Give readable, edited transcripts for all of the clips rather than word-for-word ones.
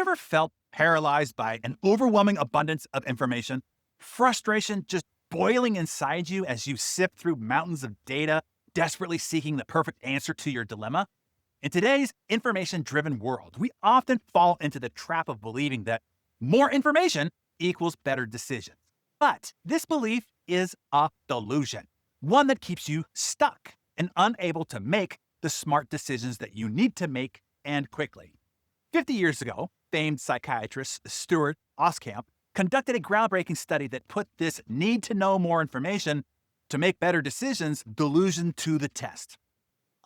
Ever felt paralyzed by an overwhelming abundance of information? Frustration just boiling inside you as you sift through mountains of data, desperately seeking the perfect answer to your dilemma? In today's information driven world, we often fall into the trap of believing that more information equals better decisions. But this belief is a delusion, one that keeps you stuck and unable to make the smart decisions that you need to make, and quickly. 50 years ago, famed psychiatrist Stuart Oskamp conducted a groundbreaking study that put this need to know more information to make better decisions delusion to the test.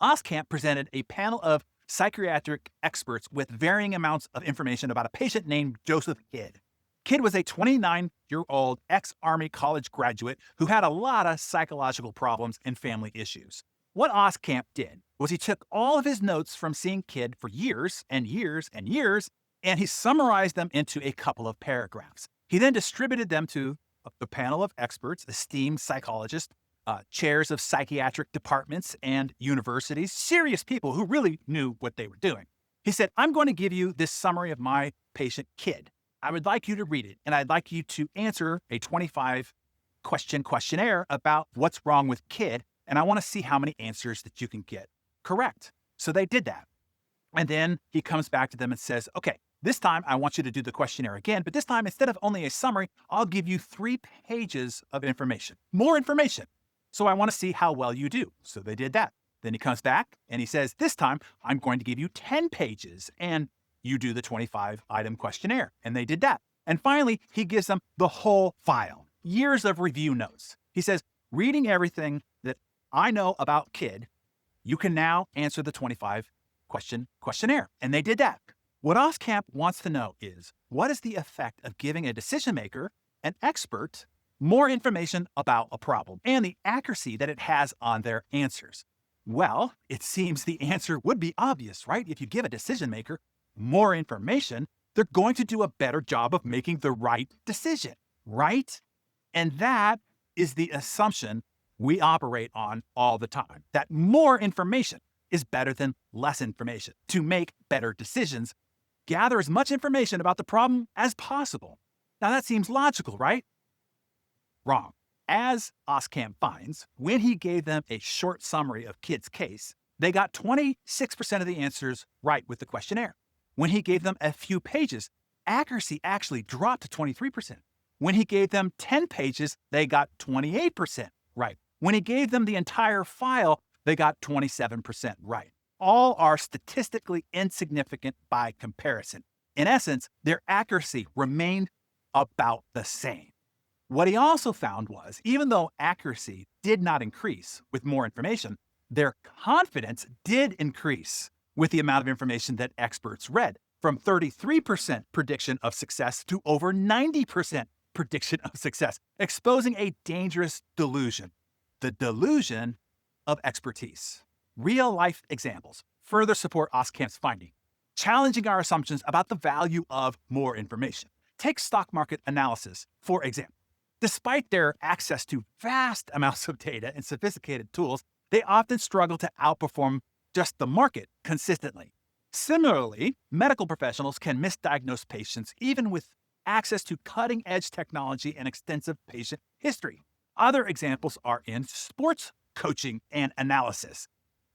Oskamp presented a panel of psychiatric experts with varying amounts of information about a patient named Joseph Kidd. Kidd was a 29-year-old ex-Army college graduate who had a lot of psychological problems and family issues. What Oskamp did was he took all of his notes from seeing Kidd for years and years and years, and he summarized them into a couple of paragraphs. He then distributed them to the panel of experts, esteemed psychologists, chairs of psychiatric departments and universities, serious people who really knew what they were doing. He said, I'm going to give you this summary of my patient Kidd. I would like you to read it, and I'd like you to answer a 25-question questionnaire about what's wrong with Kidd, and I want to see how many answers that you can get correct. So they did that. And then he comes back to them and says, okay, this time I want you to do the questionnaire again, but this time instead of only a summary, I'll give you 3 pages of information, more information. So I want to see how well you do. So they did that. Then he comes back and he says, this time I'm going to give you 10 pages and you do the 25-item questionnaire. And they did that. And finally, he gives them the whole file, years of review notes. He says, reading everything that I know about Kidd, you can now answer the 25-question questionnaire. And they did that. What Oskamp wants to know is, what is the effect of giving a decision maker, an expert, more information about a problem and the accuracy that it has on their answers? Well, it seems the answer would be obvious, right? If you give a decision maker more information, they're going to do a better job of making the right decision, right? And that is the assumption we operate on all the time, that more information is better than less information. To make better decisions, gather as much information about the problem as possible. Now that seems logical, right? Wrong. As Oskamp finds, when he gave them a short summary of Kidd's case, they got 26% of the answers right with the questionnaire. When he gave them a few pages, accuracy actually dropped to 23%. When he gave them 10 pages, they got 28% right. When he gave them the entire file, they got 27% right. All are statistically insignificant by comparison. In essence, their accuracy remained about the same. What he also found was, even though accuracy did not increase with more information, their confidence did increase with the amount of information that experts read, from 33% prediction of success to over 90% prediction of success, exposing a dangerous delusion, the delusion of expertise. Real-life examples further support Oskamp's finding, challenging our assumptions about the value of more information. Take stock market analysis, for example. Despite their access to vast amounts of data and sophisticated tools, they often struggle to outperform just the market consistently. Similarly, medical professionals can misdiagnose patients even with access to cutting-edge technology and extensive patient history. Other examples are in sports coaching and analysis,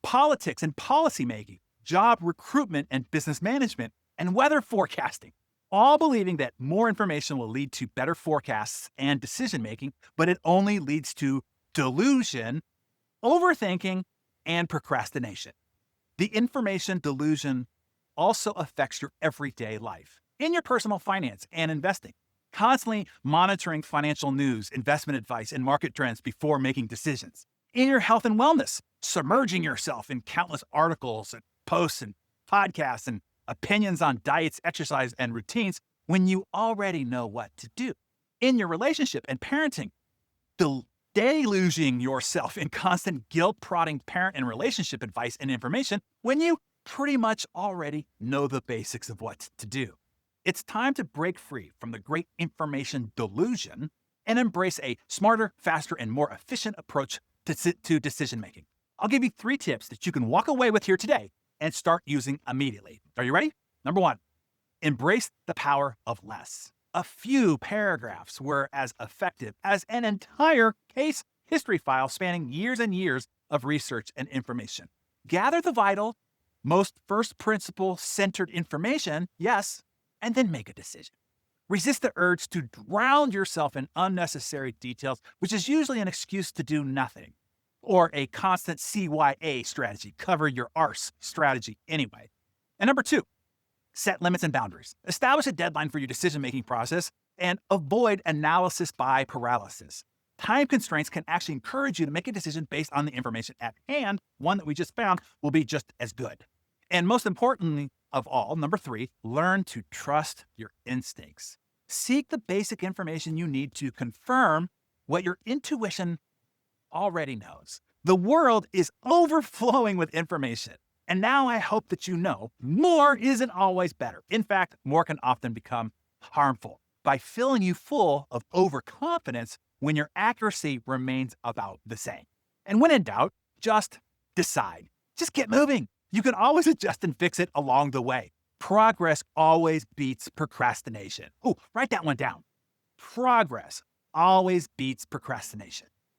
politics and policymaking, job recruitment and business management, and weather forecasting, all believing that more information will lead to better forecasts and decision-making, but it only leads to delusion, overthinking, and procrastination. The information delusion also affects your everyday life, in your personal finance and investing, constantly monitoring financial news, investment advice, and market trends before making decisions. In your health and wellness, submerging yourself in countless articles and posts and podcasts and opinions on diets, exercise, and routines when you already know what to do. In your relationship and parenting, deluging yourself in constant guilt-prodding parent and relationship advice and information when you pretty much already know the basics of what to do. It's time to break free from the great information delusion and embrace a smarter, faster, and more efficient approach to decision-making. I'll give you 3 tips that you can walk away with here today and start using immediately. Are you ready? Number 1, Embrace the power of less. A few paragraphs were as effective as an entire case history file spanning years and years of research and information. Gather the vital, most first principle centered information, yes, and then make a decision. Resist the urge to drown yourself in unnecessary details, which is usually an excuse to do nothing, or a constant CYA strategy, cover your arse strategy anyway. And number 2, set limits and boundaries. Establish a deadline for your decision-making process and avoid analysis by paralysis. Time constraints can actually encourage you to make a decision based on the information at hand. One that we just found will be just as good. And most importantly of all, number 3, learn to trust your instincts. Seek the basic information you need to confirm what your intuition already knows. The world is overflowing with information. And now I hope that you know more isn't always better. In fact, more can often become harmful by filling you full of overconfidence when your accuracy remains about the same. And when in doubt, just decide. Just get moving. You can always adjust and fix it along the way. Progress always beats procrastination. Oh, write that one down. Progress always beats procrastination.